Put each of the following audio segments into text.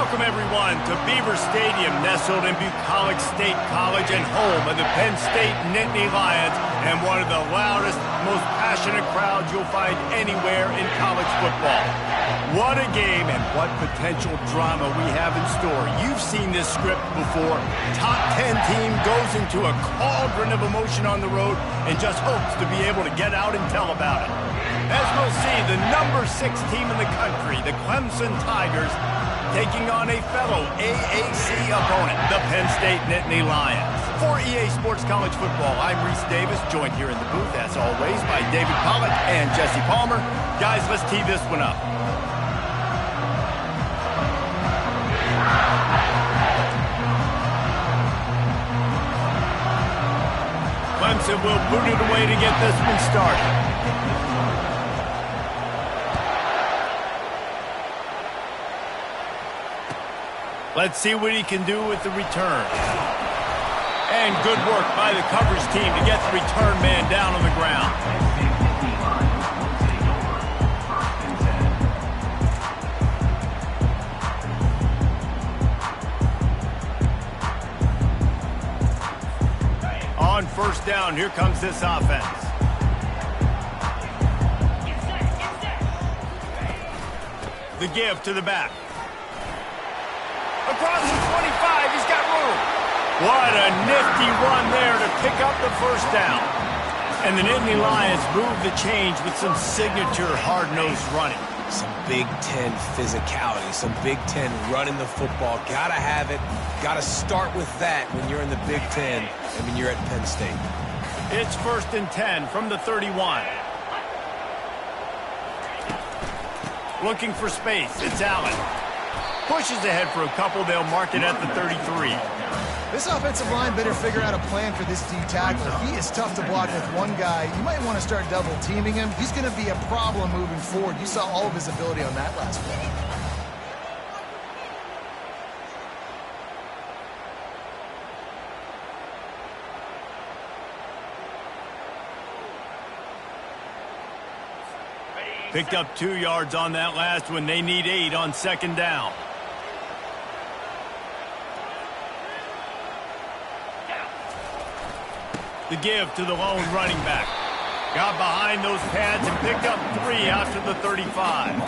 Welcome, everyone, to Beaver Stadium, nestled in Bucolic State College and home of the Penn State Nittany Lions, and one of the loudest, most passionate crowds you'll find anywhere in college football. What a game and what potential drama we have in store. You've seen this script before. Top 10 team goes into a cauldron of emotion on the road and just hopes to be able to get out and tell about it. As we'll see, the number 6 team in the country, the Clemson Tigers, taking on a fellow AAC opponent, the Penn State Nittany Lions. For EA Sports College Football, I'm Reese Davis, joined here in the booth, as always, by David Pollack and Jesse Palmer. Guys, let's tee this one up. Clemson will boot it away to get this one started. Let's see what he can do with the return. And good work by the coverage team to get the return man down on the ground. On first down, here comes this offense. The give to the back. Across the 25, he's got room. What a nifty run there to pick up the first down. And the Nittany Lions move the change with some signature hard-nosed running. Some Big Ten physicality, some Big Ten running the football. Gotta have it. Gotta start with that when you're in the Big Ten and when you're at Penn State. It's 1st and 10 from the 31. Looking for space. It's Allen. Pushes ahead for a couple. They'll mark it at the 33. This offensive line better figure out a plan for this D tackle. He is tough to block with one guy. You might want to start double teaming him. He's going to be a problem moving forward. You saw all of his ability on that last play. Picked up 2 yards on that last one. They need 8 on 2nd down. The give to the lone running back. Got behind those pads and picked up 3 after the 35.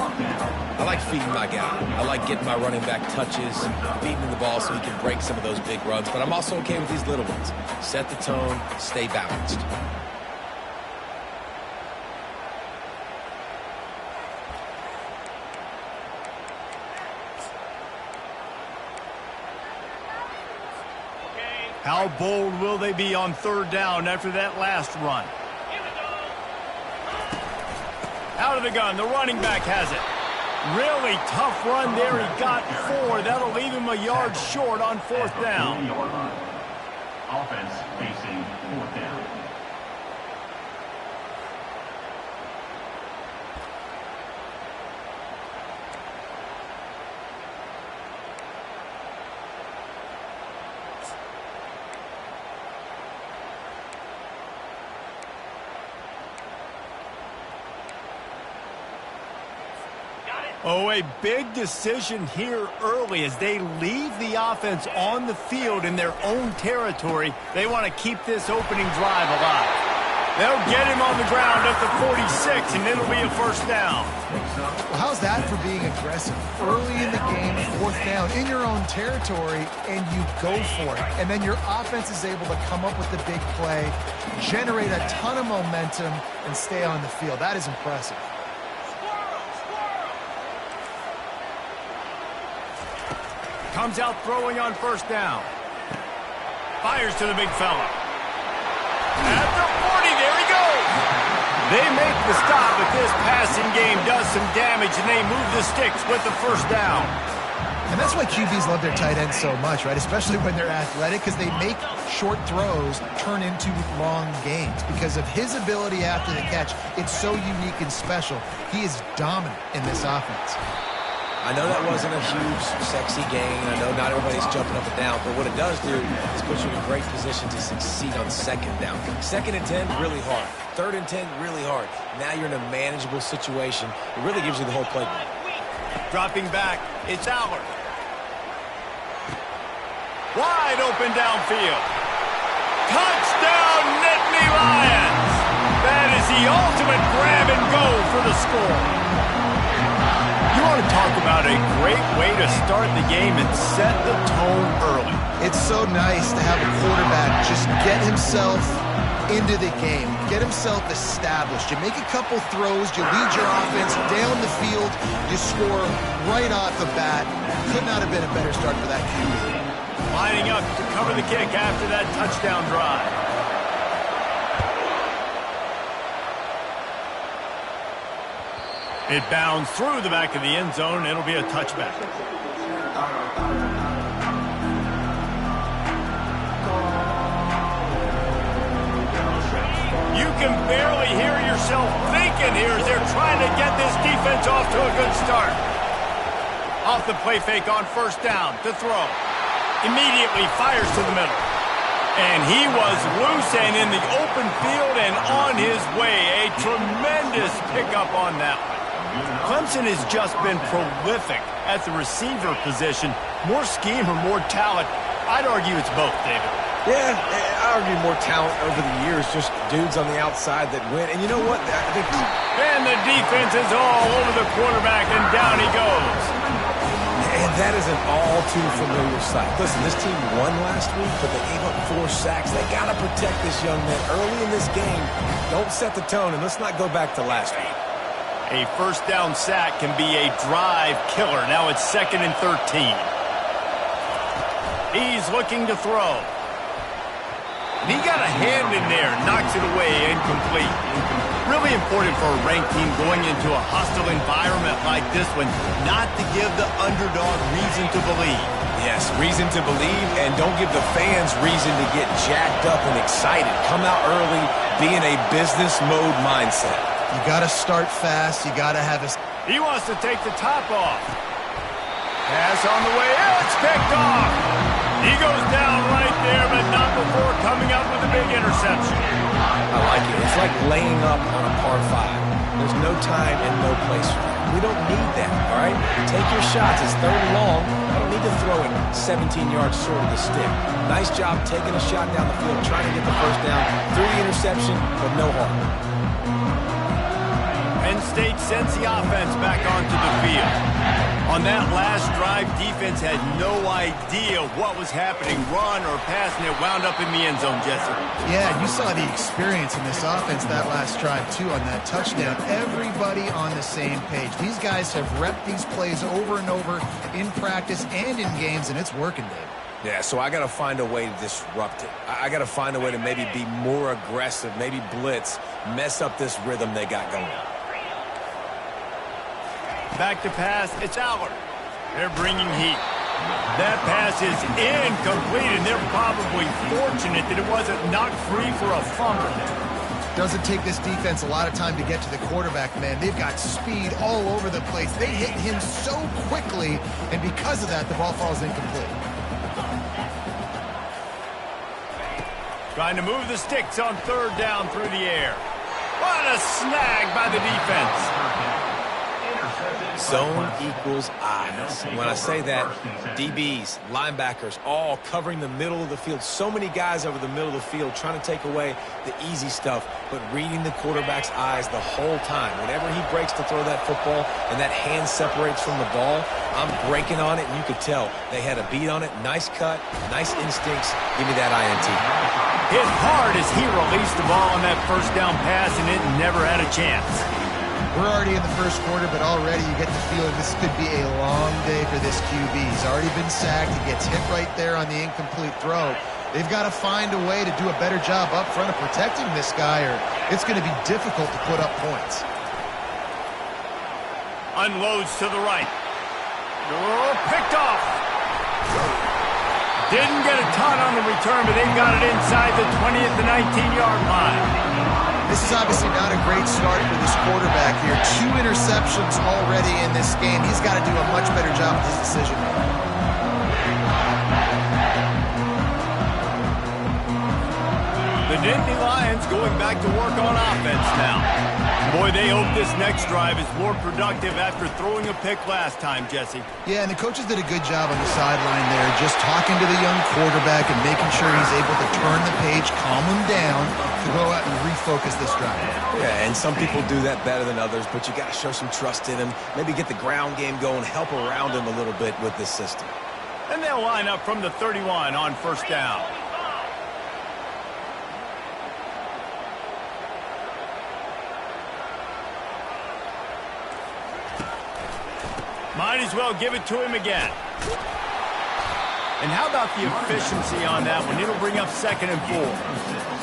I like feeding my guy. I like getting my running back touches, feeding him the ball so he can break some of those big runs. But I'm also okay with these little ones. Set the tone, stay balanced. How bold will they be on 3rd down after that last run? Out of the gun, the running back has it. Really tough run there. He got 4. That'll leave him a yard short on 4th down. Offense facing 4th down. Oh, a big decision here early as they leave the offense on the field in their own territory. They want to keep this opening drive alive. They'll get him on the ground at the 46, and it'll be a 1st down. Well, how's that for being aggressive? Early in the game, 4th down, in your own territory, and you go for it. And then your offense is able to come up with the big play, generate a ton of momentum, and stay on the field. That is impressive. Comes out throwing on 1st down. Fires to the big fella. At the 40, there he goes. They make the stop, but this passing game does some damage, and they move the sticks with the 1st down. And that's why QBs love their tight ends so much, right? Especially when they're athletic, because they make short throws turn into long gains. Because of his ability after the catch, it's so unique and special. He is dominant in this offense. I know that wasn't a huge, sexy gain. I know not everybody's jumping up and down, but what it does do is put you in a great position to succeed on 2nd down. 2nd and 10, really hard. 3rd and 10, really hard. Now you're in a manageable situation. It really gives you the whole playbook. Dropping back, it's Aller. Wide open downfield. Touchdown, Nittany Lions! That is the ultimate grab and go for the score. You want to talk about a great way to start the game and set the tone early. It's so nice to have a quarterback just get himself into the game, get himself established. You make a couple throws, you lead your offense down the field, you score right off the bat. Could not have been a better start for that QB. Lining up to cover the kick after that touchdown drive. It bounds through the back of the end zone. It'll be a touchback. You can barely hear yourself thinking here as they're trying to get this defense off to a good start. Off the play fake on first down to throw. Immediately fires to the middle. And he was loose and in the open field and on his way. A tremendous pickup on that one. Clemson has just been prolific at the receiver position. More scheme or more talent? I'd argue it's both, David. Yeah, I argue more talent over the years, just dudes on the outside that win. And you know what? I think... And the defense is all over the quarterback, and down he goes. And that is an all-too-familiar sight. Listen, this team won last week, but they gave up 4 sacks. They got to protect this young man early in this game. Don't set the tone, and let's not go back to last week. A first down sack can be a drive killer. Now it's 2nd and 13. He's looking to throw. And he got a hand in there, knocks it away, incomplete. Really important for a ranked team going into a hostile environment like this one, not to give the underdog reason to believe. Yes, reason to believe, and don't give the fans reason to get jacked up and excited. Come out early, be in a business mode mindset. You got to start fast. You got to have a... He wants to take the top off. Pass on the way out. It's picked off. He goes down right there, but not before coming up with a big interception. I like it. It's like laying up on a par 5. There's no time and no place for that. We don't need that, all right? Take your shots. It's 3rd and long. I don't need to throw it 17 yards short of the stick. Nice job taking a shot down the field, trying to get the first down through the interception, but no harm. Penn State sends the offense back onto the field. On that last drive, defense had no idea what was happening, run or pass, and it wound up in the end zone, Jesse. Yeah, you saw the experience in this offense that last drive, too, on that touchdown. Everybody on the same page. These guys have repped these plays over and over in practice and in games, and it's working, Dave. Yeah, so I got to find a way to disrupt it. I got to find a way to maybe be more aggressive, maybe blitz, mess up this rhythm they got going. Back to pass, it's Allard. They're bringing heat. That pass is incomplete, and they're probably fortunate that it wasn't knocked free for a fumble. Doesn't take this defense a lot of time to get to the quarterback, man. They've got speed all over the place. They hit him so quickly, and because of that, the ball falls incomplete. Trying to move the sticks on 3rd down through the air. What a snag by the defense. Zone equals eyes. When I say that, DBs, linebackers, all covering the middle of the field. So many guys over the middle of the field trying to take away the easy stuff, but reading the quarterback's eyes the whole time. Whenever he breaks to throw that football and that hand separates from the ball, I'm breaking on it, and you could tell they had a beat on it. Nice cut, nice instincts. Give me that INT. Hit hard as he released the ball on that first down pass, and it never had a chance. We're already in the first quarter, but already you get the feeling this could be a long day for this QB. He's already been sacked. He gets hit right there on the incomplete throw. They've got to find a way to do a better job up front of protecting this guy, or it's going to be difficult to put up points. Unloads to the right. Oh, picked off. Didn't get a ton on the return, but they've got it inside the 20 at the 19-yard line. This is obviously not a great start for this quarterback here. 2 interceptions already in this game. He's got to do a much better job with his decision making. The Nittany Lions going back to work on offense now. Boy, they hope this next drive is more productive after throwing a pick last time, Jesse. Yeah, and the coaches did a good job on the sideline there, just talking to the young quarterback and making sure he's able to turn the page, calm him down, to go out and refocus this drive. Yeah, and some people do that better than others, but you got to show some trust in him. Maybe get the ground game going, help around him a little bit with this system. And they'll line up from the 31 on first down. Might as well give it to him again. And how about the efficiency on that one? It'll bring up 2nd and 4.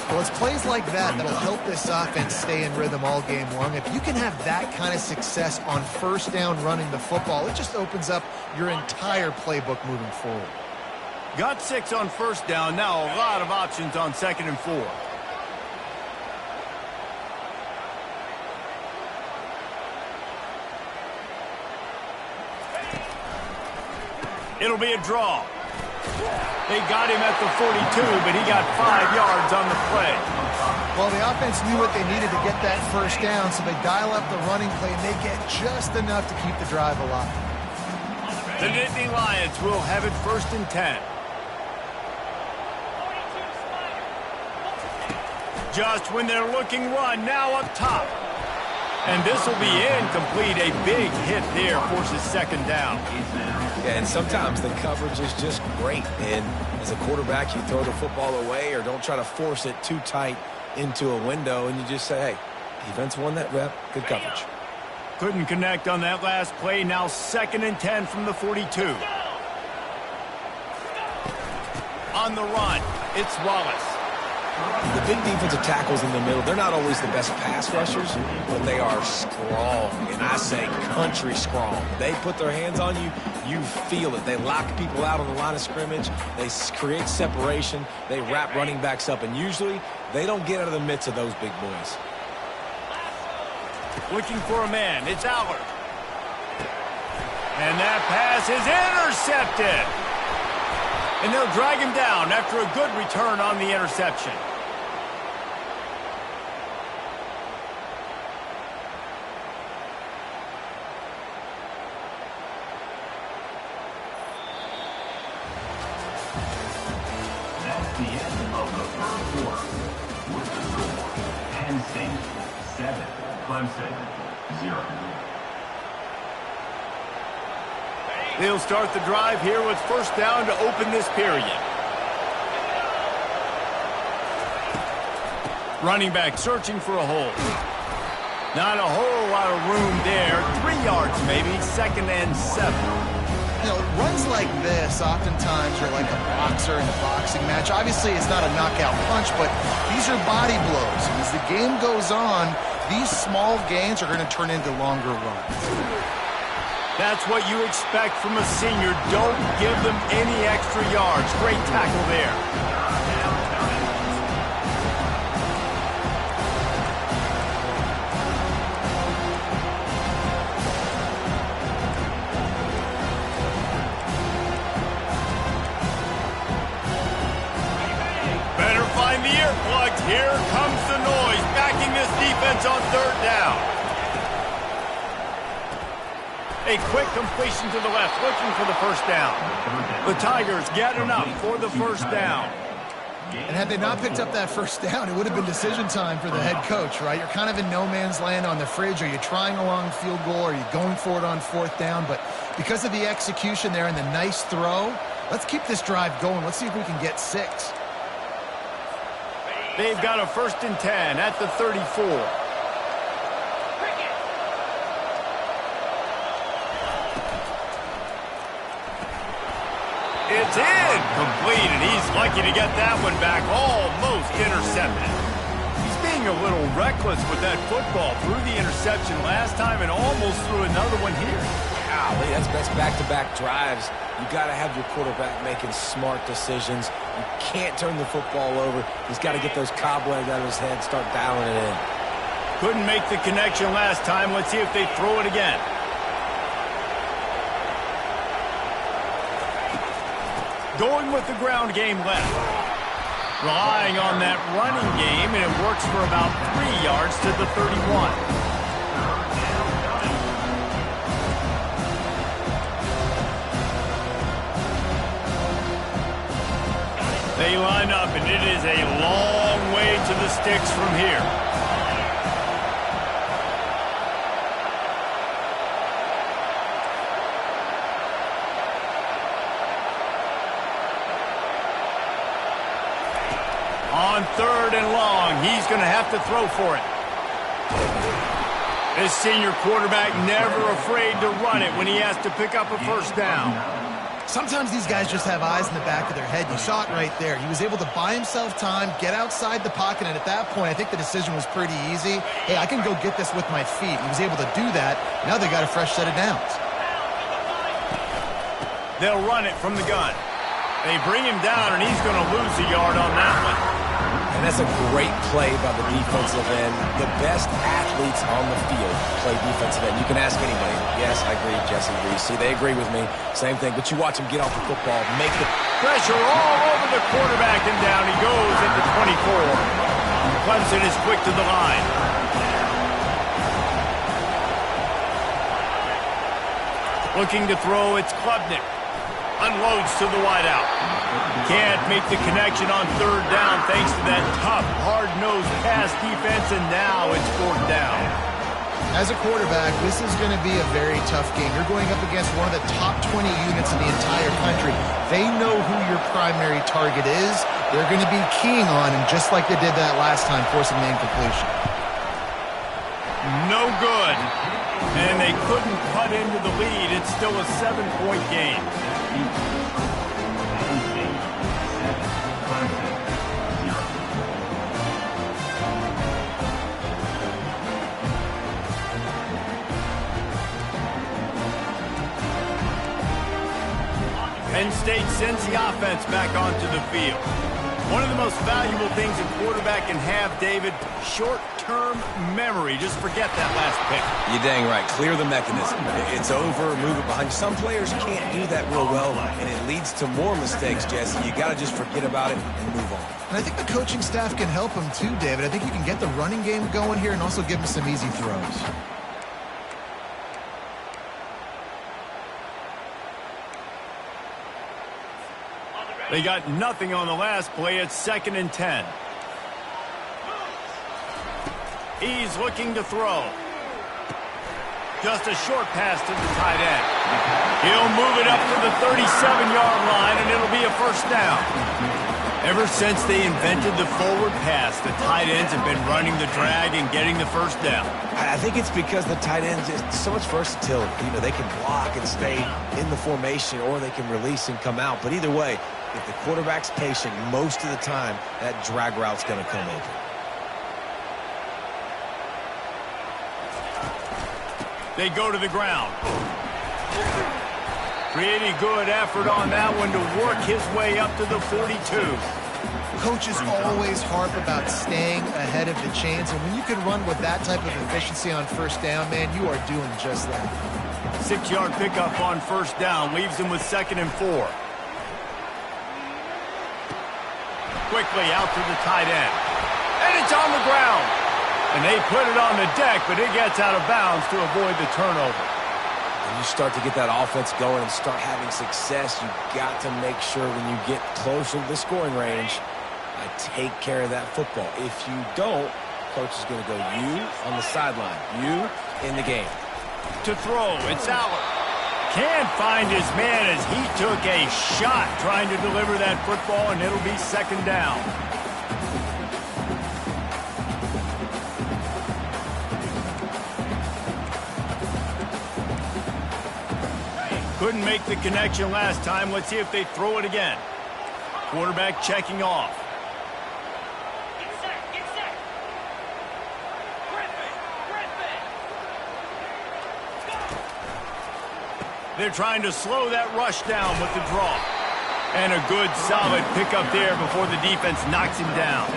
Well, it's plays like that that'll help this offense stay in rhythm all game long. If you can have that kind of success on first down running the football, it just opens up your entire playbook moving forward. Got 6 on first down. Now a lot of options on 2nd and 4. It'll be a draw. They got him at the 42, but he got 5 yards on the play. Well, the offense knew what they needed to get that first down, so they dial up the running play, and they get just enough to keep the drive alive. The Nittany Lions will have it 1st and 10. Just when they're looking run, now up top. And this will be incomplete. A big hit there forces 2nd down. Yeah, and sometimes the coverage is just great. And as a quarterback, you throw the football away or don't try to force it too tight into a window, and you just say, hey, defense won that rep. Good coverage. Couldn't connect on that last play. Now 2nd and 10 from the 42. On the run, it's Wallace. The big defensive tackles in the middle, they're not always the best pass rushers, but they are strong, and I say country strong. They put their hands on you, you feel it. They lock people out on the line of scrimmage. They create separation. They wrap running backs up, and usually they don't get out of the midst of those big boys. Looking for a man. It's Allard. And that pass is intercepted. And they'll drag him down after a good return on the interception. That's the end of the first quarter. With the score, Penn State 7, Clemson 0. They'll start the drive here with first down to open this period. Running back searching for a hole. Not a whole lot of room there. 3 yards maybe, 2nd and 7. You know, runs like this oftentimes are like a boxer in a boxing match. Obviously, it's not a knockout punch, but these are body blows. And as the game goes on, these small gains are going to turn into longer runs. That's what you expect from a senior. Don't give them any extra yards. Great tackle there. Better find the earplugs. Here comes the noise, backing this defense on 3rd down. A quick completion to the left, looking for the first down. The Tigers get enough for the first down. And had they not picked up that first down, it would have been decision time for the head coach, right? You're kind of in no man's land on the fridge. Are you trying a long field goal? Are you going for it on 4th down? But because of the execution there and the nice throw, let's keep this drive going. Let's see if we can get 6. They've got a 1st and 10 at the 34. It's incomplete, and he's lucky to get that one back, almost intercepted. He's being a little reckless with that football. Threw the interception last time and almost threw another one here. Golly, that's back-to-back drives. You got to have your quarterback making smart decisions. You can't turn the football over. He's got to get those cobwebs out of his head, start dialing it in. Couldn't make the connection last time. Let's see if they throw it again. Going with the ground game left. Relying on that running game, and it works for about 3 yards to the 31. They line up, and it is a long way to the sticks from here. On 3rd and long, he's going to have to throw for it. This senior quarterback never afraid to run it when he has to pick up a first down. Sometimes these guys just have eyes in the back of their head. You saw it right there. He was able to buy himself time, get outside the pocket, and at that point, I think the decision was pretty easy. Hey, I can go get this with my feet. He was able to do that. Now they got a fresh set of downs. They'll run it from the gun. They bring him down, and he's going to lose a yard on that one. And that's a great play by the defensive end. The best athletes on the field play defensive end. You can ask anybody. Yes, I agree. Jesse agrees. See, they agree with me. Same thing. But you watch him get off the football, make the pressure all over the quarterback, and down he goes at the 24. Clemson is quick to the line. Looking to throw, it's Klubnik. Unloads to the wideout. Can't make the connection on 3rd down thanks to that tough, hard-nosed pass defense, and now it's 4th down. As a quarterback, this is going to be a very tough game. You're going up against one of the top 20 units in the entire country. They know who your primary target is. They're going to be keying on him just like they did that last time, forcing the incompletion. No good. And they couldn't cut into the lead. It's still a 7-point game. Penn State sends the offense back onto the field. One of the most valuable things a quarterback can have, David, short-term memory. Just forget that last pick. You're dang right. Clear the mechanism. It's over, move it behind. Some players can't do that real well, and it leads to more mistakes, Jesse. You got to just forget about it and move on. And I think the coaching staff can help him too, David. I think you can get the running game going here and also give him some easy throws. They got nothing on the last play. It's 2nd and 10. He's looking to throw. Just a short pass to the tight end. He'll move it up to the 37-yard line, and it'll be a first down. Ever since they invented the forward pass, the tight ends have been running the drag and getting the first down. I think it's because the tight ends is so much versatility. You know, they can block and stay in the formation, or they can release and come out. But either way, if the quarterback's patient, most of the time, that drag route's going to come open. They go to the ground. Pretty good effort on that one to work his way up to the 42. Coaches always harp about staying ahead of the chains, and when you can run with that type of efficiency on first down, man, you are doing just that. 6-yard pickup on first down leaves him with 2nd and 4. Quickly out to the tight end. And it's on the ground. And they put it on the deck, but it gets out of bounds to avoid the turnover. When you start to get that offense going and start having success, you got to make sure when you get closer to the scoring range, take care of that football. If you don't, coach is going to go you on the sideline, you in the game. To throw, it's Allen. Can't find his man as he took a shot trying to deliver that football, and it'll be 2nd down. Couldn't make the connection last time. Let's see if they throw it again. Quarterback checking off. They're trying to slow that rush down with the draw. And a good, solid pickup there before the defense knocks him down.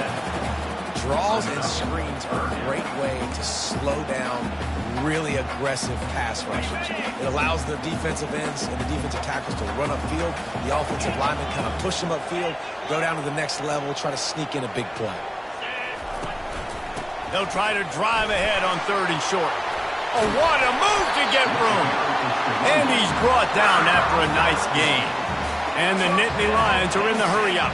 Draws and screens are a great way to slow down really aggressive pass rushers. It allows the defensive ends and the defensive tackles to run upfield. The offensive linemen kind of push them upfield, go down to the next level, try to sneak in a big play. They'll try to drive ahead on 3rd and short. Oh, what a move to get room. And he's brought down after a nice gain. And the Nittany Lions are in the hurry-up.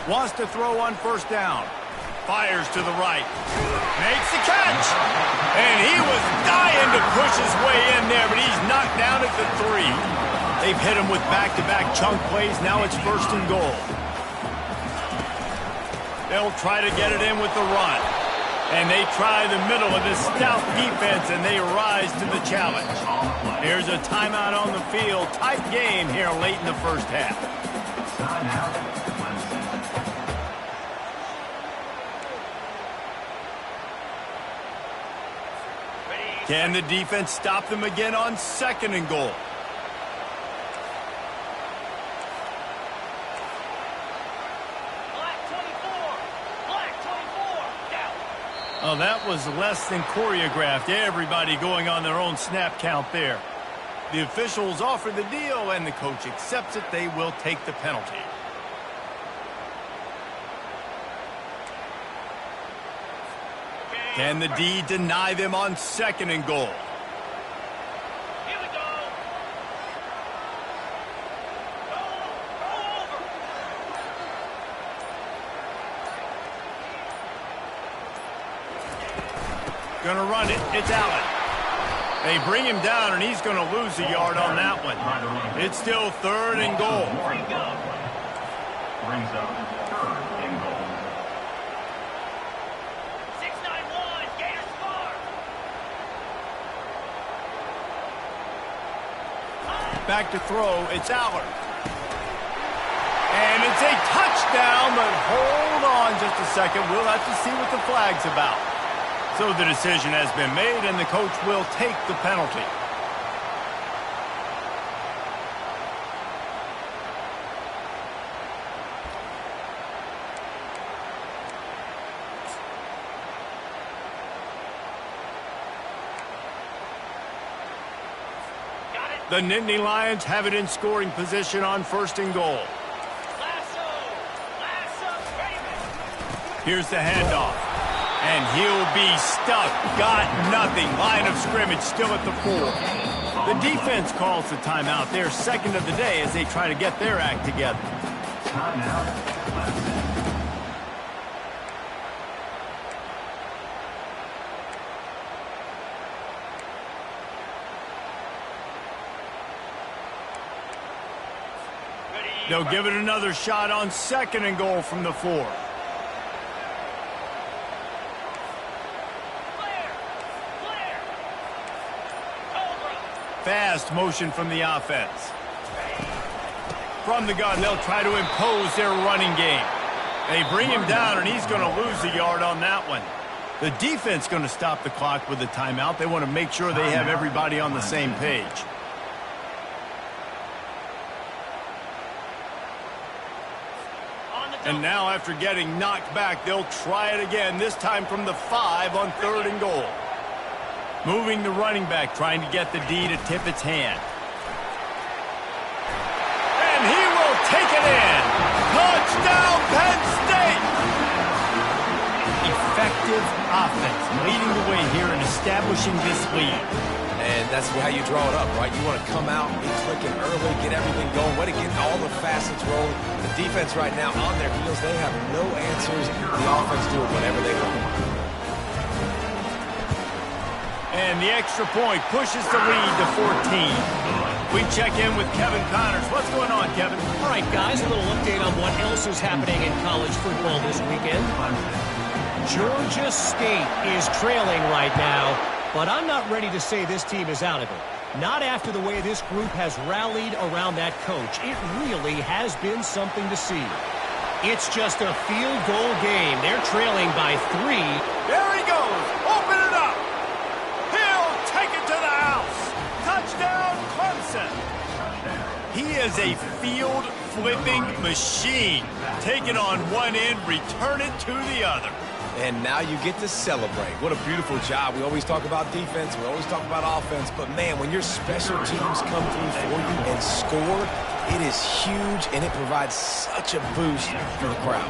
Wants to throw on 1st down. Fires to the right. Makes the catch. And he was dying to push his way in there, but he's knocked down at the 3. They've hit him with back-to-back chunk plays. Now it's 1st and goal. They'll try to get it in with the run. And they try the middle of this stout defense, and they rise to the challenge. Here's a timeout on the field. Tight game here late in the 1st half. Timeout. Can the defense stop them again on 2nd and goal? Black 24, down. Oh, that was less than choreographed. Everybody going on their own snap count there. The officials offer the deal, and the coach accepts it. They will take the penalty. Can the D deny them on 2nd and goal? Here we go. Go over. Gonna run it. It's Allen. They bring him down, and he's gonna lose a yard on that one. It's still 3rd and goal. Brings up 3rd and goal. 691, Gators far. Back to throw. It's Allard. And it's a touchdown, but hold on just a second. We'll have to see what the flag's about. So the decision has been made, and the coach will take the penalty. The Nittany Lions have it in scoring position on 1st and goal. Lasso, Raven. Here's the handoff. And he'll be stuck. Got nothing. Line of scrimmage still at the 4. The defense calls the timeout. They're 2nd of the day as they try to get their act together. Timeout. They'll give it another shot on 2nd and goal from the 4. Fast motion from the offense. From the gun, they'll try to impose their running game. They bring him down, and he's going to lose a yard on that one. The defense going to stop the clock with a timeout. They want to make sure they have everybody on the same page. And now, after getting knocked back, they'll try it again, this time from the 5 on 3rd and goal. Moving the running back, trying to get the D to tip its hand. And he will take it in. Touchdown, Penn State! Effective offense, leading the way here in establishing this lead. And that's how you draw it up, right? You want to come out, be clicking early, get everything going, way to get all the facets rolling. The defense right now on their heels, they have no answers. The offense doing whatever they want. And the extra point pushes the lead to 14. We check in with Kevin Connors. What's going on, Kevin? All right, guys, a little update on what else is happening in college football this weekend. Georgia State is trailing right now, but I'm not ready to say this team is out of it. Not after the way this group has rallied around that coach. It really has been something to see. It's just a field goal game. They're trailing by 3. There he goes. Open it up. He is a field-flipping machine. Take it on one end, return it to the other. And now you get to celebrate. What a beautiful job. We always talk about defense, we always talk about offense, but man, when your special teams come through for you and score, it is huge, and it provides such a boost for the crowd.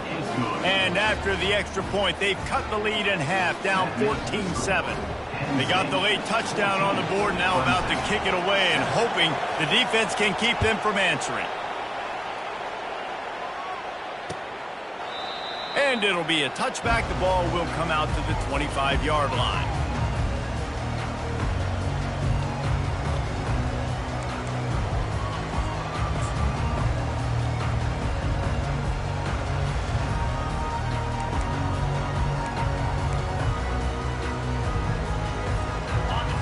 And after the extra point, they've cut the lead in half, down 14-7. They got the late touchdown on the board, now about to kick it away and hoping the defense can keep them from answering. And it'll be a touchback. The ball will come out to the 25-yard line.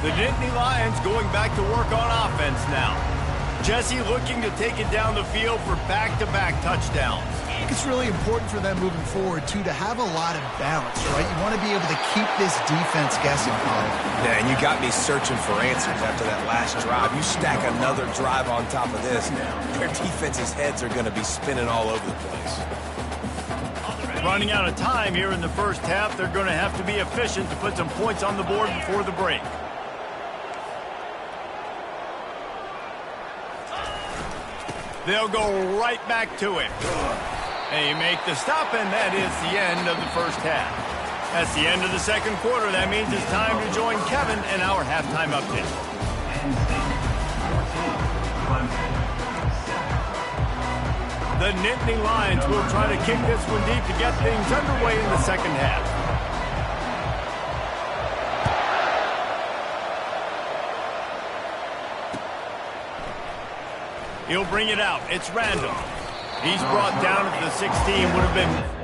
The Nittany Lions going back to work on offense now. Jesse looking to take it down the field for back-to-back touchdowns. I think it's really important for them moving forward, too, to have a lot of balance, right? You want to be able to keep this defense guessing, Colin. Yeah, and you got me searching for answers after that last drive. You stack another drive on top of this, their defense's heads are going to be spinning all over the place. Running out of time here in the first half, they're going to have to be efficient to put some points on the board before the break. They'll go right back to it. They make the stop, and that is the end of the first half. That's the end of the second quarter. That means it's time to join Kevin and our halftime update. The Nittany Lions will try to kick this one deep to get things underway in the second half. He'll bring it out. It's random. He's brought down at the 16. Would have been...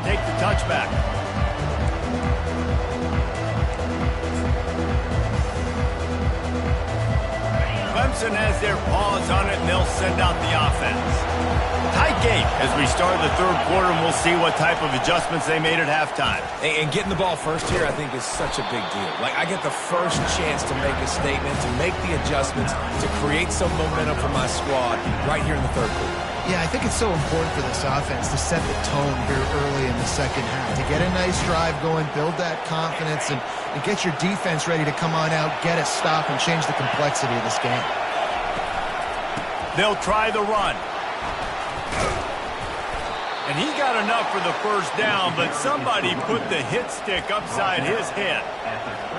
Take the touchback. Clemson has their paws on it, and they'll send out the offense. Tight game as we start the third quarter, and we'll see what type of adjustments they made at halftime. And getting the ball first here, I think, is such a big deal. Like, I get the first chance to make a statement, to make the adjustments, to create some momentum for my squad right here in the third quarter. Yeah, I think it's so important for this offense to set the tone here early in the second half, to get a nice drive going, build that confidence, and get your defense ready to come on out, get a stop, and change the complexity of this game. They'll try the run. And he got enough for the first down, but somebody put the hit stick upside his head.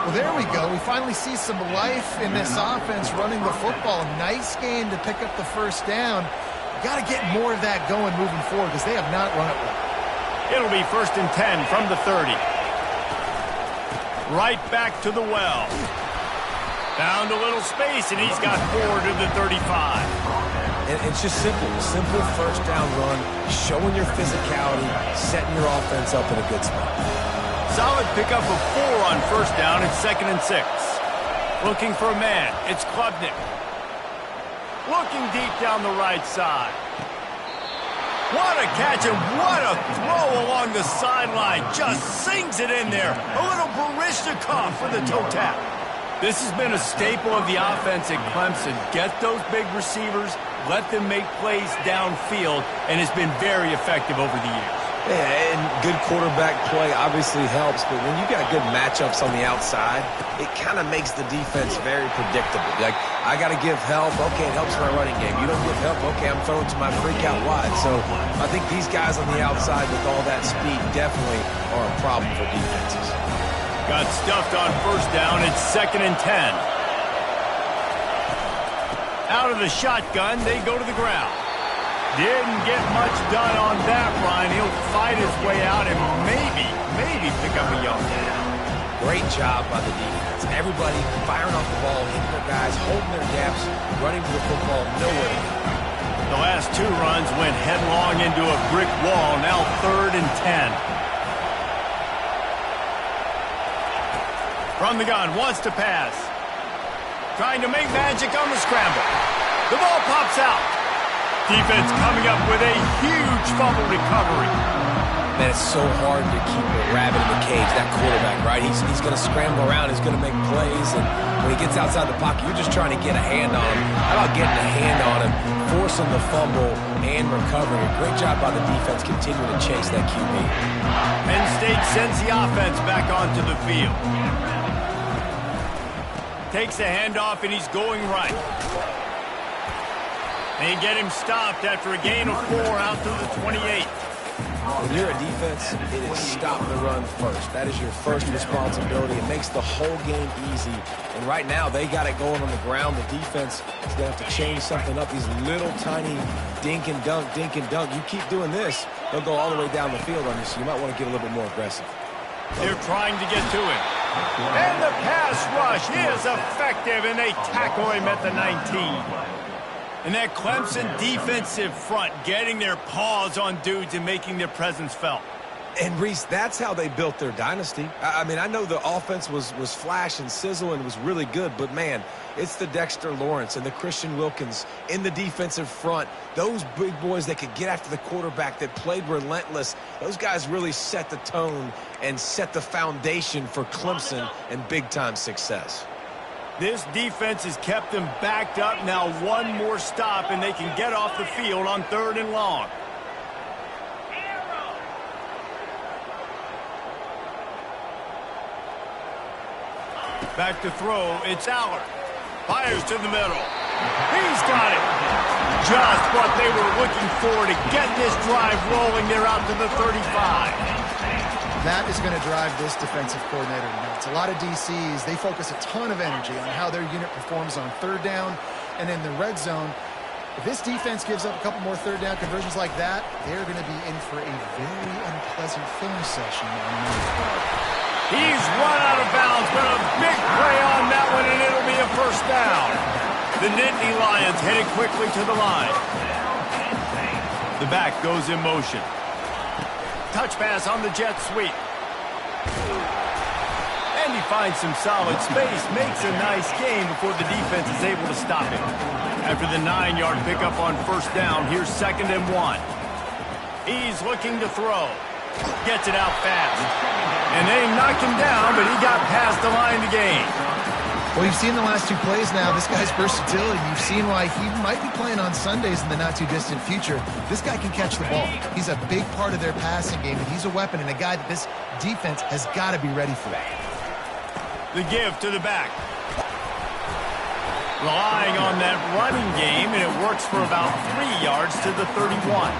Well, there we go. We finally see some life in this offense running the football. Nice game to pick up the first down. Got to get more of that going moving forward because they have not run it well. It'll be 1st and 10 from the 30. Right back to the well. Found a little space, and he's got 4 to the 35. And it's just simple. Simple first down run, showing your physicality, setting your offense up in a good spot. Solid pickup of 4 on first down. It's 2nd and 6. Looking for a man. It's Klubnik. Looking deep down the right side. What a catch and what a throw along the sideline. Just sings it in there. A little Barishnikov for the toe tap. This has been a staple of the offense at Clemson. Get those big receivers, let them make plays downfield, and it's been very effective over the years. Yeah, and good quarterback play obviously helps, but when you got good matchups on the outside, it kind of makes the defense very predictable. Like, I got to give help. Okay, it helps my running game. You don't give help. Okay, I'm throwing to my freak out wide. So I think these guys on the outside with all that speed definitely are a problem for defenses. Got stuffed on first down. It's 2nd and 10. Out of the shotgun, they go to the ground. Didn't get much done on that run. He'll fight his way out and maybe pick up a yard. Great job by the defense. Everybody firing off the ball, hitting their guys, holding their gaps, running to the football, nowhere to go. The last 2 runs went headlong into a brick wall. Now 3rd and 10. From the gun, wants to pass. Trying to make magic on the scramble. The ball pops out. Defense coming up with a huge fumble recovery. Man, it's so hard to keep a rabbit in the cage, that quarterback, right? He's going to scramble around, he's going to make plays, and when he gets outside the pocket, you're just trying to get a hand on him. How about getting a hand on him, forcing the fumble, and recovering? A great job by the defense continuing to chase that QB. Penn State sends the offense back onto the field. Takes a handoff, and he's going right. They get him stopped after a gain of 4 out to the 28. When you're a defense, it is stop the run first. That is your first responsibility. It makes the whole game easy. And right now, they got it going on the ground. The defense is going to have to change something up. These little tiny dink and dunk, dink and dunk. You keep doing this, they'll go all the way down the field on you, so you might want to get a little bit more aggressive. They're trying to get to him. And the pass rush is effective, and they tackle him at the 19. And that Clemson defensive front getting their paws on dudes and making their presence felt. And, Reese, that's how they built their dynasty. I mean, I know the offense was flash and sizzle and was really good, but, man, it's the Dexter Lawrence and the Christian Wilkins in the defensive front. Those big boys that could get after the quarterback, that played relentless. Those guys really set the tone and set the foundation for Clemson and big-time success. This defense has kept them backed up. Now 1 more stop, and they can get off the field on 3rd and long. Back to throw. It's Allard. Fires to the middle. He's got it. Just what they were looking for to get this drive rolling. They're out to the 35. That is going to drive this defensive coordinator nuts. A lot of DCs, they focus a ton of energy on how their unit performs on 3rd down and in the red zone. If this defense gives up a couple more 3rd down conversions like that, they're going to be in for a very unpleasant film session on Monday. He's run out of bounds, but a big play on that one, and it'll be a 1st down. The Nittany Lions headed quickly to the line. The back goes in motion. Touch pass on the jet sweep. And he finds some solid space, makes a nice gain before the defense is able to stop him. After the 9-yard pickup on 1st down, here's 2nd and 1. He's looking to throw. Gets it out fast. And they knocked him down, but he got past the line to gain. Well, you've seen the last 2 plays now. This guy's versatility. You've seen why he might be playing on Sundays in the not-too-distant future. This guy can catch the ball. He's a big part of their passing game, and he's a weapon and a guy that this defense has got to be ready for. The give to the back. Relying on that running game, and it works for about 3 yards to the 31.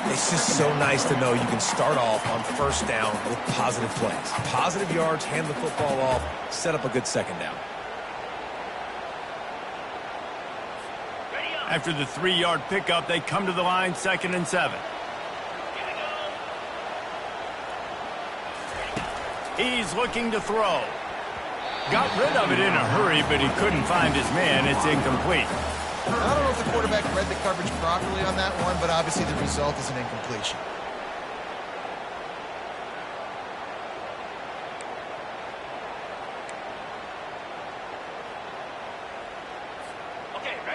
It's just so nice to know you can start off on 1st down with positive plays. Positive yards, hand the football off, set up a good 2nd down. After the 3-yard pickup, they come to the line 2nd and 7. He's looking to throw. Got rid of it in a hurry, but he couldn't find his man. It's incomplete. I don't know if the quarterback read the coverage properly on that one, but obviously the result is an incompletion.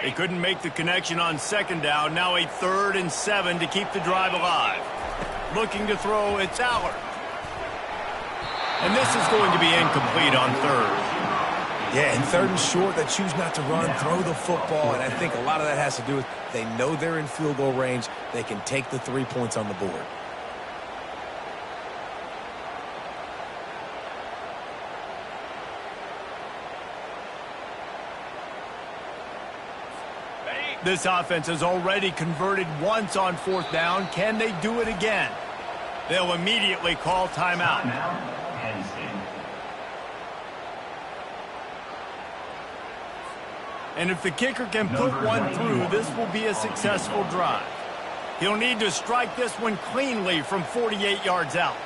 They couldn't make the connection on 2nd down. Now a 3rd and 7 to keep the drive alive. Looking to throw, it's Allard. And this is going to be incomplete on 3rd. Yeah, and 3rd and short, they choose not to run, throw the football, and I think a lot of that has to do with they know they're in field goal range. They can take the 3 points on the board. This offense has already converted once on 4th down. Can they do it again? They'll immediately call timeout. Penn State. And if the kicker can put one through, this will be a successful drive. He'll need to strike this one cleanly from 48 yards out.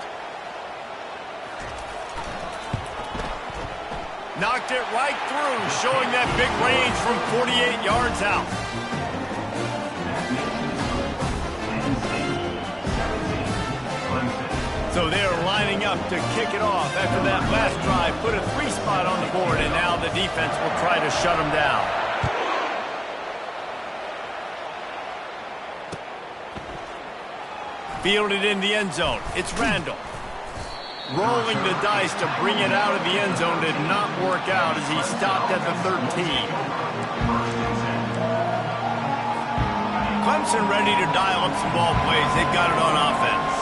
Knocked it right through, showing that big range from 48 yards out. So they're lining up to kick it off after that last drive. Put a 3 spot on the board, and now the defense will try to shut them down. Fielded in the end zone. It's Randall. Rolling the dice to bring it out of the end zone did not work out as he stopped at the 13. Clemson ready to dial up some ball plays. They've got it on offense.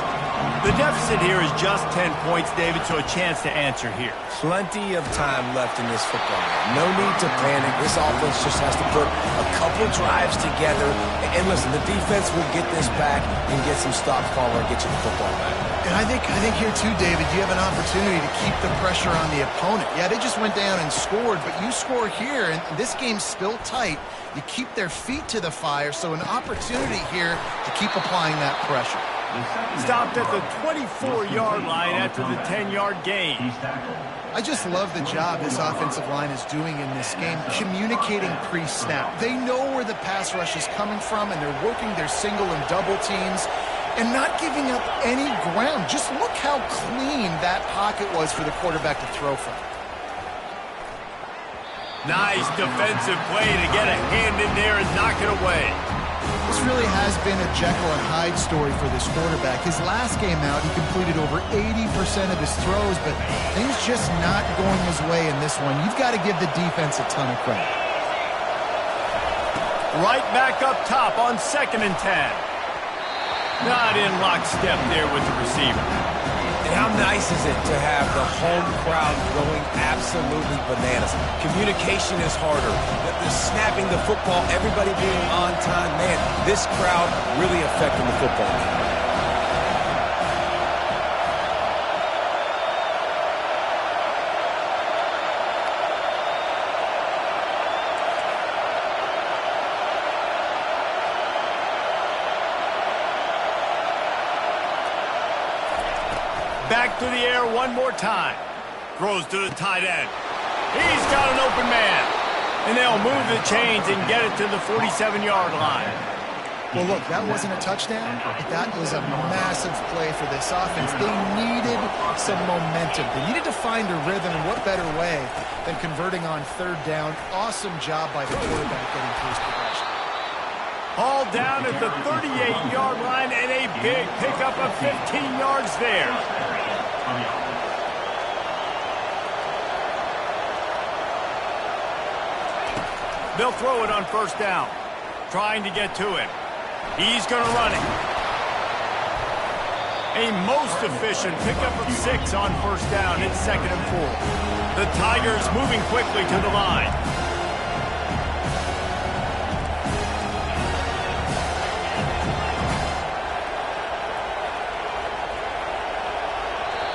The deficit here is just 10 points, David, so a chance to answer here. Plenty of time left in this football game. No need to panic. This offense just has to put a couple drives together. And listen, the defense will get this back and get some stops calling and get you the football back. And I think here too, David, you have an opportunity to keep the pressure on the opponent. Yeah, they just went down and scored, but you score here, and this game's still tight. You keep their feet to the fire, so an opportunity here to keep applying that pressure. Stopped at the 24-yard line after the 10-yard gain. I just love the job this offensive line is doing in this game, communicating pre-snap. They know where the pass rush is coming from, and they're working their single and double teams and not giving up any ground. Just look how clean that pocket was for the quarterback to throw from. Nice defensive play to get a hand in there and knock it away. This really has been a Jekyll and Hyde story for this quarterback. His last game out, he completed over 80% of his throws, but things just not going his way in this one. You've got to give the defense a ton of credit. Right back up top on 2nd and 10. Not in lockstep there with the receiver. And how nice is it to have the home crowd going absolutely bananas? Communication is harder. The snapping the football, everybody being on time. Man, this crowd really affecting the football game. Back to the air one more time. Throws to the tight end. He's got an open man. And they'll move the chains and get it to the 47-yard line. Well, look, that wasn't a touchdown, but that was a massive play for this offense. They needed some momentum. They needed to find a rhythm, and what better way than converting on 3rd down. Awesome job by the quarterback getting through his progression. All down at the 38-yard line, and a big pickup of 15 yards there. They'll throw it on 1st down. Trying to get to it. He's going to run it. A most efficient pickup of 6 on 1st down. It's 2nd and 4. The Tigers moving quickly to the line.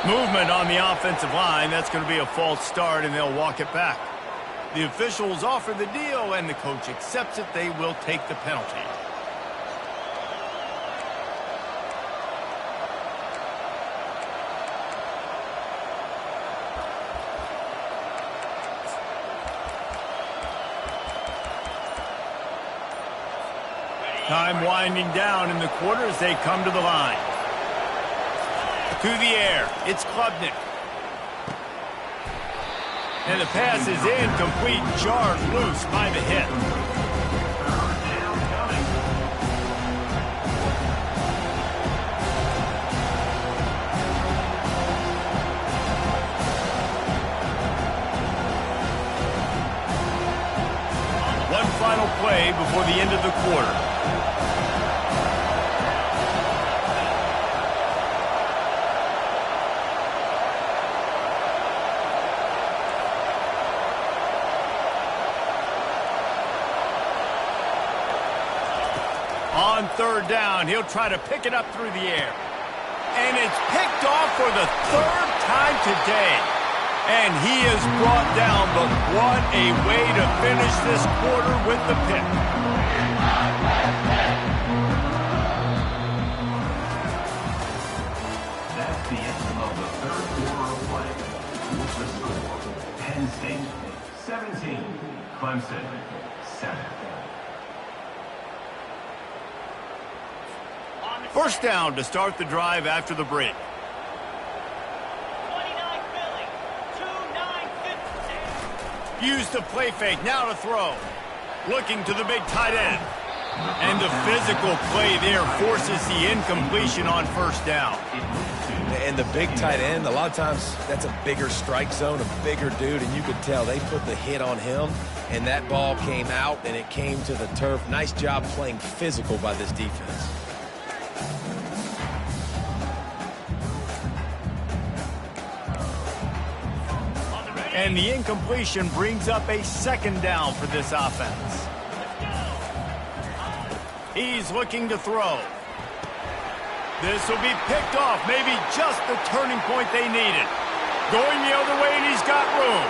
Movement on the offensive line. That's going to be a false start, and they'll walk it back. The officials offer the deal, and the coach accepts it. They will take the penalty. Time winding down in the quarter as they come to the line. To the air, it's Klubnik. And the pass is incomplete, jarred loose by the hit. One final play before the end of the quarter. third down. He'll try to pick it up through the air. And it's picked off for the third time today. And he is brought down, but what a way to finish this quarter with the pick. That's the end of the third quarter of play. With the score, Penn State 17, Clemson 7. First down to start the drive after the break. 29 Philly, 2-9 Use the play fake, now to throw. Looking to the big tight end. And the physical play there forces the incompletion on first down. And the big tight end, a lot of times that's a bigger strike zone, a bigger dude, and you could tell they put the hit on him, and that ball came out, and it came to the turf. Nice job playing physical by this defense. And the incompletion brings up a second down for this offense. He's looking to throw. This will be picked off, maybe just the turning point they needed. Going the other way, and he's got room.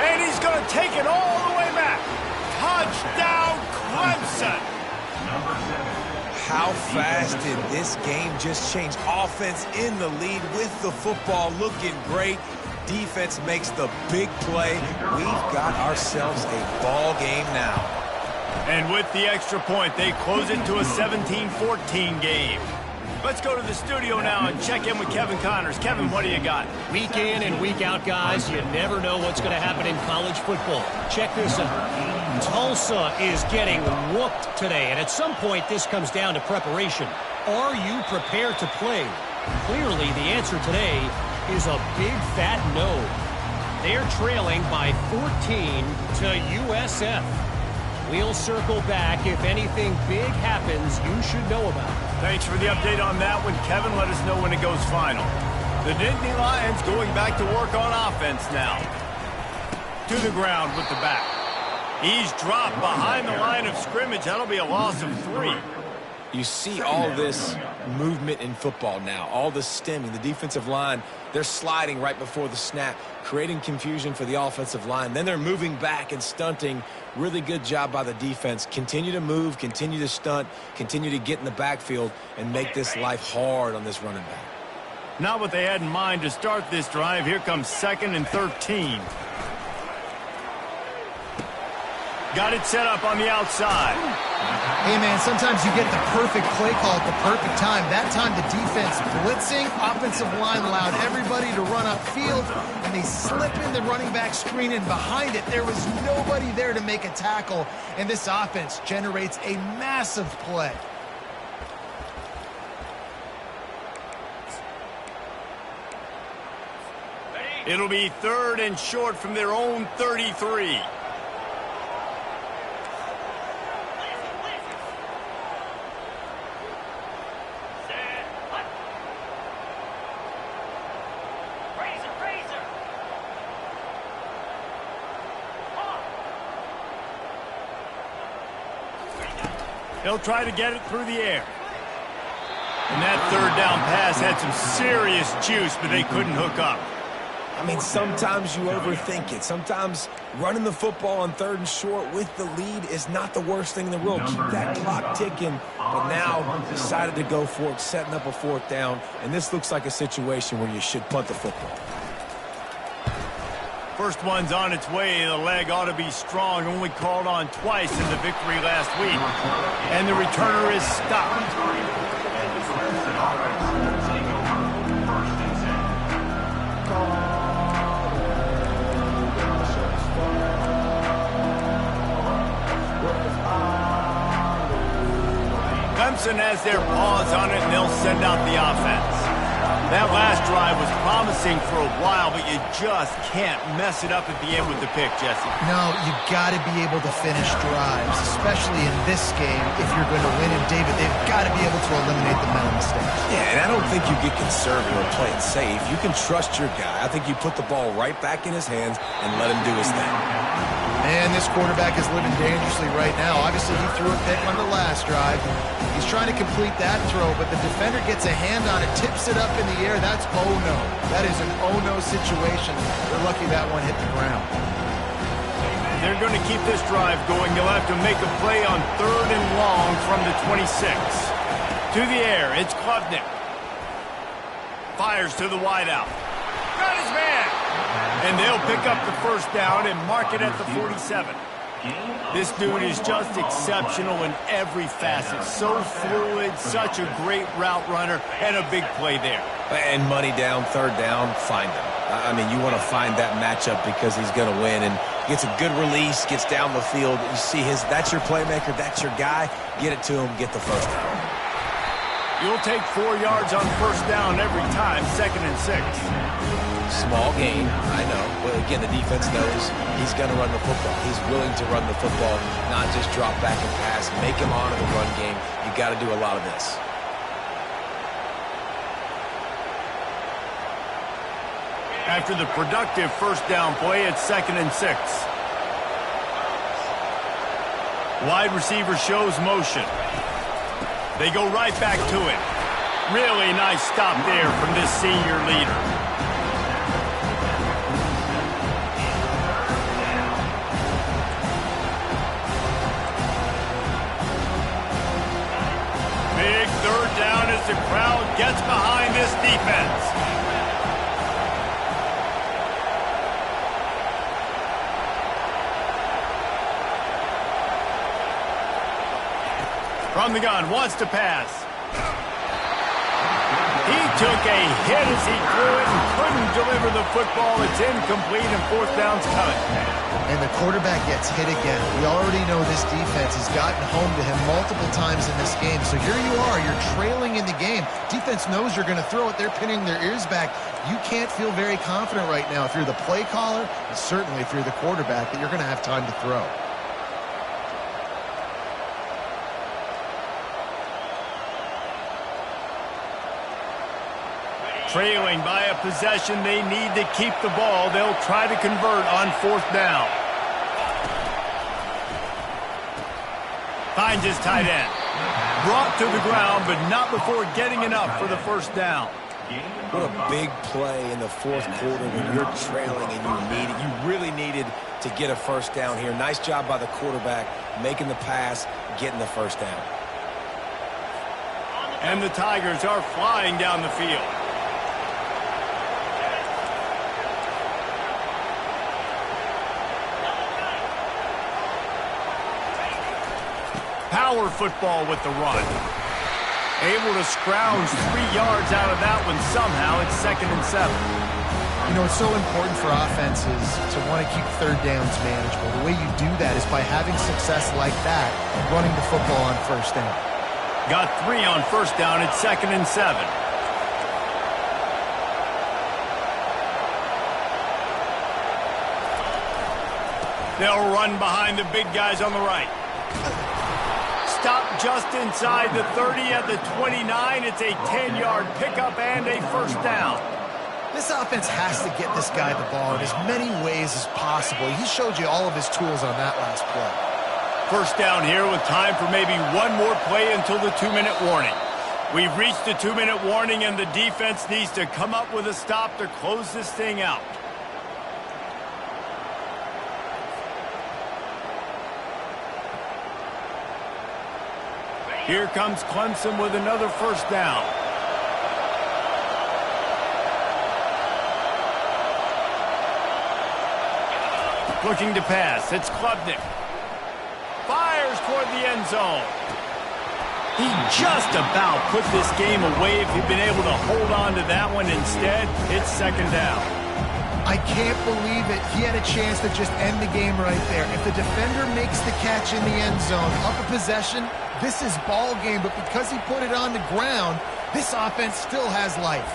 And he's going to take it all the way back. Touchdown, Clemson. How fast did this game just change? Offense in the lead with the football, looking great. Defense makes the big play. We've got ourselves a ball game now. And with the extra point, they close it to a 17-14 game. Let's go to the studio now and check in with Kevin Connors. Kevin, what do you got? Week in and week out, guys, you never know what's going to happen in college football. Check this out. Tulsa is getting whooped today, and at some point this comes down to preparation. Are you prepared to play? Clearly, the answer today is a big fat no. They're trailing by 14 to USF. We'll circle back if anything big happens you should know about. Thanks for the update on that one, Kevin. Let us know when it goes final. The Nittany Lions going back to work on offense now. To the ground with the back. He's dropped behind the line of scrimmage. That'll be a loss of 3. You see all this movement in football now, all the stemming, the defensive line, they're sliding right before the snap, creating confusion for the offensive line. Then they're moving back and stunting. Really good job by the defense. Continue to move, continue to stunt, continue to get in the backfield and make this life hard on this running back. Not what they had in mind to start this drive. Here comes 2nd and 13. Got it set up on the outside. Hey, man, sometimes you get the perfect play call at the perfect time. That time the defense blitzing, offensive line allowed everybody to run upfield, and they slip in the running back screen, and behind it there was nobody there to make a tackle, and this offense generates a massive play. It'll be 3rd and short from their own 33. He'll try to get it through the air. And that 3rd down pass had some serious juice, but they couldn't hook up. I mean, sometimes you overthink it. Sometimes running the football on 3rd and short with the lead is not the worst thing in the world. Keep that clock ticking. But now decided to go for it, setting up a 4th down. And this looks like a situation where you should punt the football. First one's on its way. The leg ought to be strong. Only called on twice in the victory last week. And the returner is stopped. Clemson has their paws on it, and they'll send out the offense. That last drive was promising for a while, but you just can't mess it up at the end with the pick, Jesse. No, you got to be able to finish drives, especially in this game. If you're going to win, and David, they've got to be able to eliminate the mental mistakes. Yeah, and I don't think you get conservative or play it safe. You can trust your guy. I think you put the ball right back in his hands and let him do his thing. Man, this quarterback is living dangerously right now. Obviously, he threw a pick on the last drive. He's trying to complete that throw, but the defender gets a hand on it, tips it up in the air. That's oh-no. That is an oh-no situation. They're lucky that one hit the ground. They're going to keep this drive going. They'll have to make a play on 3rd and long from the 26. To the air, it's Klubnik. Fires to the wideout. Got his man! And they'll pick up the first down and mark it at the 47. This dude is just exceptional in every facet. So fluid, such a great route runner, and a big play there. And money down, 3rd down, find him. I mean, you want to find that matchup because he's going to win. And gets a good release, gets down the field. You see that's your playmaker, that's your guy. Get it to him, get the first down. You'll take 4 yards on first down every time, 2nd and 6. Small gain, I know. But again, the defense knows he's going to run the football. He's willing to run the football, not just drop back and pass. Make him honor the run game. You got to do a lot of this. After the productive first down play, it's 2nd and 6. Wide receiver shows motion. They go right back to it. Really nice stop there from this senior leader. Big 3rd down as the crowd gets behind this defense. From the gun, wants to pass. He took a hit as he threw it and couldn't deliver the football. It's incomplete and 4th down's coming. And the quarterback gets hit again. We already know this defense has gotten home to him multiple times in this game. So here you are, you're trailing in the game. Defense knows you're going to throw it. They're pinning their ears back. You can't feel very confident right now if you're the play caller, and certainly if you're the quarterback, that you're going to have time to throw. Trailing by a possession, they need to keep the ball. They'll try to convert on 4th down. Finds his tight end. Brought to the ground, but not before getting enough for the first down. What a big play in the 4th quarter when you're trailing and you really needed to get a first down here. Nice job by the quarterback, making the pass, getting the first down. And the Tigers are flying down the field. Power football with the run. Able to scrounge 3 yards out of that one somehow. It's 2nd and 7. You know, it's so important for offenses to want to keep 3rd downs manageable. The way you do that is by having success like that, running the football on 1st down. Got 3 on 1st down. It's 2nd and 7. They'll run behind the big guys on the right. Stop just inside the 30 at the 29. It's a 10-yard pickup and a first down. This offense has to get this guy the ball in as many ways as possible. He showed you all of his tools on that last play. First down here with time for maybe one more play until the 2-minute warning. We've reached the 2-minute warning, and the defense needs to come up with a stop to close this thing out. Here comes Clemson with another first down. Looking to pass. It's Klubnik. Fires toward the end zone. He just about put this game away if he'd been able to hold on to that one. Instead, it's 2nd down. I can't believe it. He had a chance to just end the game right there. If the defender makes the catch in the end zone, up a possession, this is ball game. But because he put it on the ground, this offense still has life.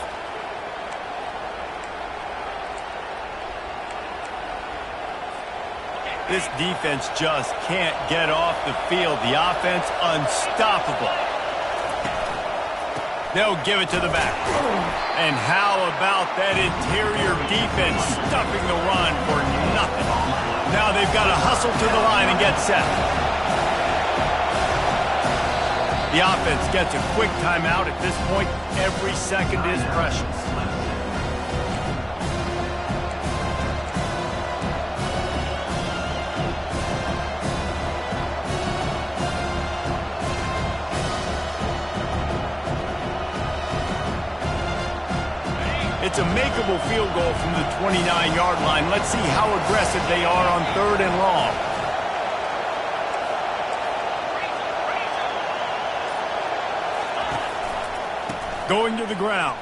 This defense just can't get off the field. The offense unstoppable. They'll give it to the back. And how about that interior defense stuffing the run for nothing? Now they've got to hustle to the line and get set. The offense gets a quick timeout. At this point, every second is precious. It's a makeable field goal from the 29-yard line. Let's see how aggressive they are on 3rd and long. Going to the ground.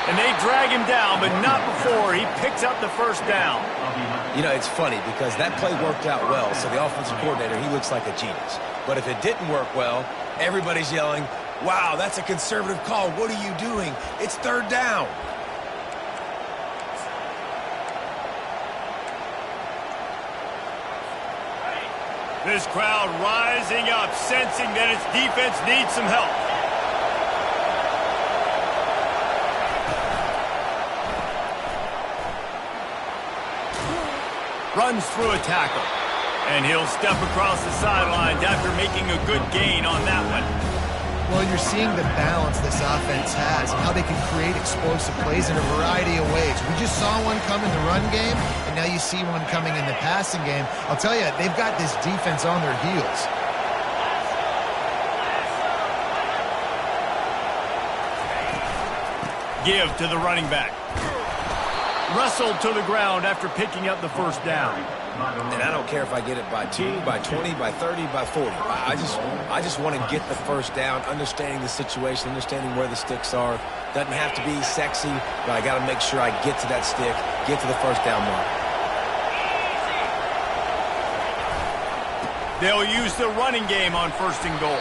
And they drag him down, but not before he picks up the first down. You know, it's funny because that play worked out well, so the offensive coordinator, he looks like a genius. But if it didn't work well, everybody's yelling, "Wow, that's a conservative call. What are you doing? It's 3rd down." This crowd rising up, sensing that its defense needs some help. Runs through a tackle. And he'll step across the sidelines after making a good gain on that one. Well, you're seeing the balance this offense has and how they can create explosive plays in a variety of ways. We just saw one come in the run game, and now you see one coming in the passing game. I'll tell you, they've got this defense on their heels. Give to the running back. Wrestled to the ground after picking up the first down. And I don't care if I get it by 2, by 20, by 30, by 40. I just want to get the first down, understanding the situation, understanding where the sticks are. Doesn't have to be sexy, but I got to make sure I get to that stick, get to the first down mark. They'll use the running game on 1st and goal.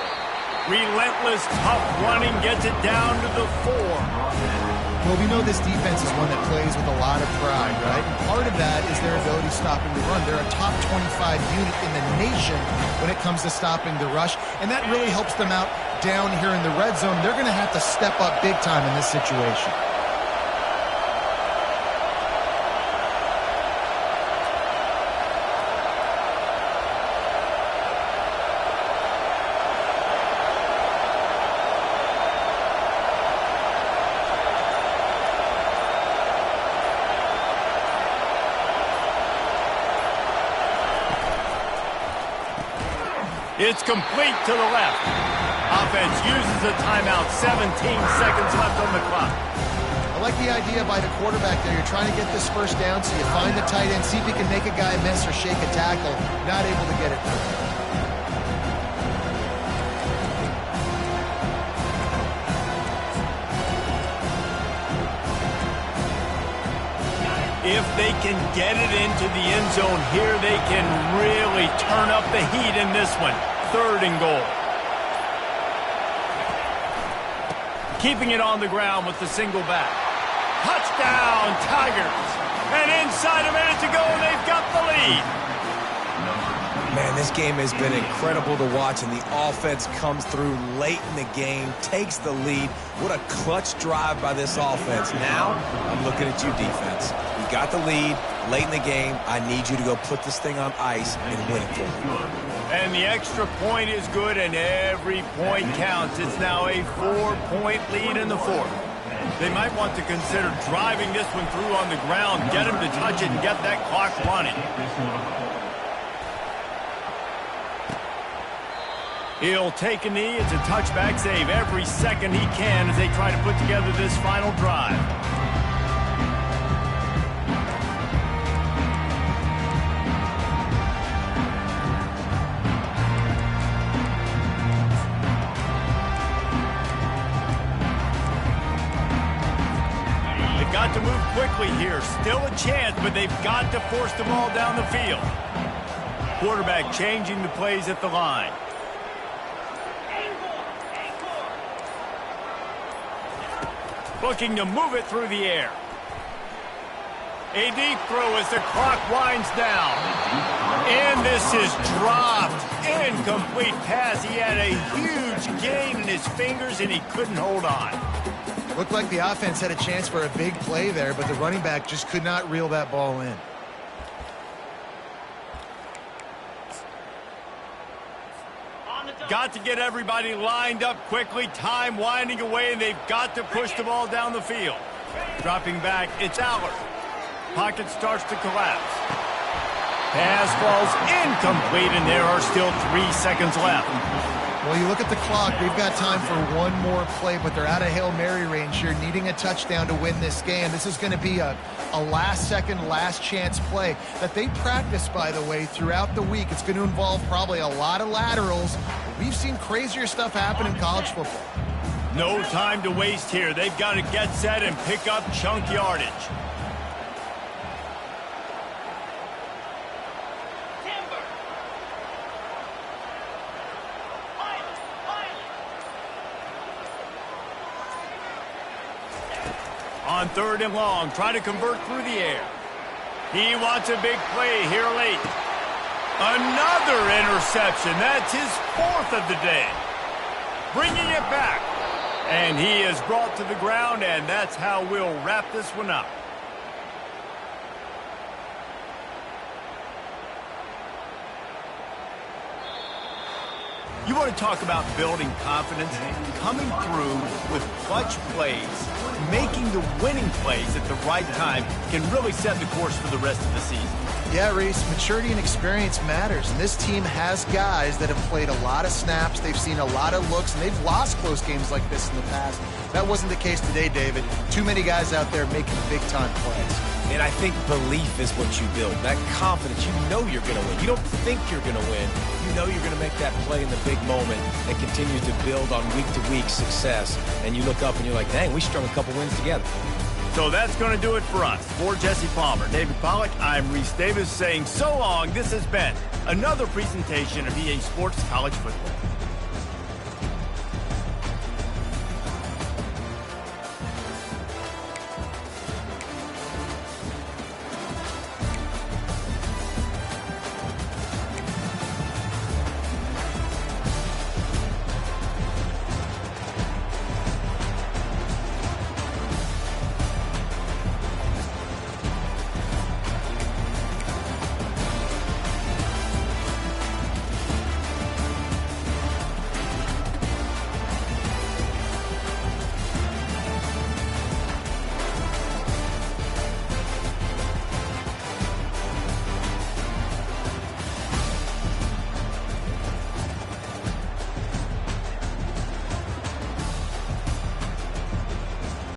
Relentless, tough running gets it down to the 4. Well, we know this defense is one that plays with a lot of pride, right? And part of that is their ability stopping the run. They're a top 25 unit in the nation when it comes to stopping the rush, and that really helps them out down here in the red zone. They're going to have to step up big time in this situation. It's complete to the left. Offense uses a timeout. 17 seconds left on the clock. I like the idea by the quarterback there. You're trying to get this first down, so you find the tight end, see if he can make a guy miss or shake a tackle. Not able to get it through. If they can get it into the end zone here, they can really turn up the heat in this one. 3rd and goal. Keeping it on the ground with the single back. Touchdown, Tigers. And inside a minute to go, and they've got the lead. Man, this game has been incredible to watch, and the offense comes through late in the game, takes the lead. What a clutch drive by this offense. Now, I'm looking at you, defense. You got the lead late in the game. I need you to go put this thing on ice and win it for me. And the extra point is good, and every point counts. It's now a 4-point lead in the 4th. They might want to consider driving this one through on the ground, get him to touch it, and get that clock running. He'll take a knee. It's a touchback save every second he can as they try to put together this final drive. They've got to move quickly here. Still a chance, but they've got to force the ball down the field. Quarterback changing the plays at the line. Looking to move it through the air. A deep throw as the clock winds down. And this is dropped. Incomplete pass. He had a huge gain in his fingers, and he couldn't hold on. Looked like the offense had a chance for a big play there, but the running back just could not reel that ball in. got to get everybody lined up quickly. Time winding away, and they've got to push the ball down the field. Dropping back, it's Aller. Pocket starts to collapse. Pass falls incomplete, and there are still 3 seconds left. Well, you look at the clock. They've got time for one more play, but they're out of Hail Mary range here, needing a touchdown to win this game. This is going to be a last-second, last-chance play that they practice, by the way, throughout the week. It's going to involve probably a lot of laterals. We've seen crazier stuff happen in college football. No time to waste here. They've got to get set and pick up chunk yardage. On 3rd and long, try to convert through the air. He wants a big play here late. Another interception. That's his 4th of the day. Bringing it back. And he is brought to the ground, and that's how we'll wrap this one up. You want to talk about building confidence? Coming through with clutch plays, making the winning plays at the right time can really set the course for the rest of the season. Yeah, Reese, maturity and experience matters, and this team has guys that have played a lot of snaps, they've seen a lot of looks, and they've lost close games like this in the past. That wasn't the case today, David. Too many guys out there making big-time plays. And I think belief is what you build. That confidence, you know you're going to win. You don't think you're going to win. You know you're going to make that play in the big moment that continues to build on week-to-week success. And you look up and you're like, dang, we strung a couple wins together. So that's going to do it for us. For Jesse Palmer, David Pollack, I'm Reese Davis saying so long. This has been another presentation of EA Sports College Football.